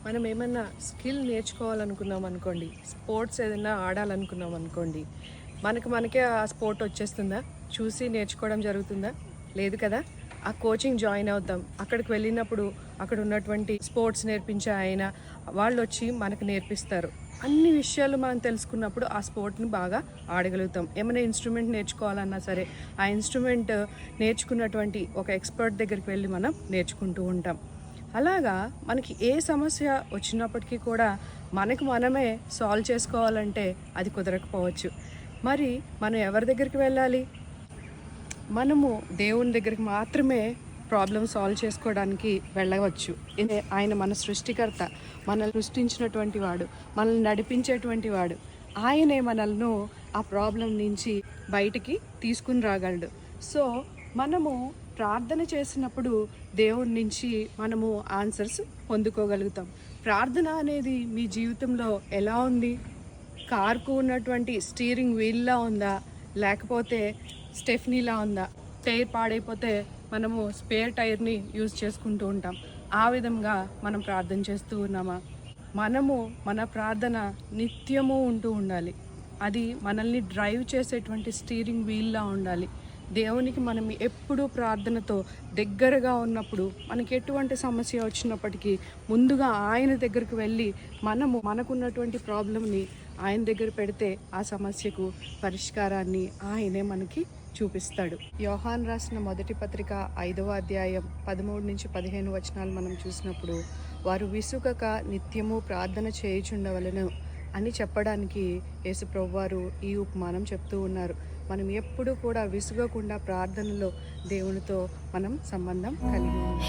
మనం ఏమన్నా స్కిల్ నేర్చుకోవాలనుకున్నాం అనుకోండి, స్పోర్ట్స్ ఏదైనా ఆడాలనుకున్నాం అనుకోండి, మనకే ఆ స్పోర్ట్ వచ్చేస్తుందా? చూసి నేర్చుకోవడం జరుగుతుందా? లేదు కదా. ఆ కోచింగ్ జాయిన్ అవుతాం. అక్కడికి వెళ్ళినప్పుడు అక్కడ ఉన్నటువంటి స్పోర్ట్స్ నేర్పించే ఆయన వాళ్ళు వచ్చి మనకు నేర్పిస్తారు. అన్ని విషయాలు మనం తెలుసుకున్నప్పుడు ఆ స్పోర్ట్ని బాగా ఆడగలుగుతాం. ఏమైనా ఇన్స్ట్రుమెంట్ నేర్చుకోవాలన్నా సరే, ఆ ఇన్స్ట్రుమెంట్ నేర్చుకున్నటువంటి ఒక ఎక్స్పర్ట్ దగ్గరికి వెళ్ళి మనం నేర్చుకుంటూ ఉంటాం. అలాగా మనకి ఏ సమస్య వచ్చినప్పటికీ కూడా మనకు మనమే సాల్వ్ చేసుకోవాలంటే అది కుదరకపోవచ్చు. మరి మనం ఎవరి దగ్గరికి వెళ్ళాలి? మనము దేవుని దగ్గరికి మాత్రమే ప్రాబ్లమ్ సాల్వ్ చేసుకోవడానికి వెళ్ళవచ్చు. ఆయన మన సృష్టికర్త, మనల్ని సృష్టించినటువంటి వాడు, మనల్ని నడిపించేటువంటి వాడు. ఆయనే మనల్ని ఆ ప్రాబ్లం నుంచి బయటికి తీసుకుని రాగలడు. సో మనము ప్రార్థన చేసినప్పుడు దేవుడి నుంచి మనము ఆన్సర్స్ పొందుకోగలుగుతాం. ప్రార్థన అనేది మీ జీవితంలో ఎలా ఉంది? కార్కు ఉన్నటువంటి స్టీరింగ్ వీల్లా ఉందా, లేకపోతే స్టెఫ్నీలా ఉందా? టైర్ పాడైపోతే మనము స్పేర్ టైర్ని యూజ్ చేసుకుంటూ ఉంటాం. ఆ విధంగా మనం ప్రార్థన చేస్తూ ఉన్నామా? మన ప్రార్థన నిత్యము ఉంటూ ఉండాలి. అది మనల్ని డ్రైవ్ చేసేటువంటి స్టీరింగ్ వీల్లా ఉండాలి. దేవునికి మనం ఎప్పుడూ ప్రార్థనతో దగ్గరగా ఉన్నప్పుడు మనకి ఎటువంటి సమస్య వచ్చినప్పటికీ ముందుగా ఆయన దగ్గరికి వెళ్ళి మనకున్నటువంటి ప్రాబ్లంని ఆయన దగ్గర పెడితే ఆ సమస్యకు పరిష్కారాన్ని ఆయనే మనకి చూపిస్తాడు. యోహాన్ రాసిన మొదటి పత్రిక 5వ అధ్యాయం 13-15 వచనాలు మనం చూసినప్పుడు, వారు విసుగక నిత్యము ప్రార్థన చేయుచుండవలెను అని చెప్పడానికి యేసు ప్రభువారు ఈ ఉపమానం చెప్తూ ఉన్నారు. మనం ఎప్పుడు కూడా విసుగకుండా ప్రార్థనలో దేవునితో మనం సంబంధం కలిగి ఉన్నాం.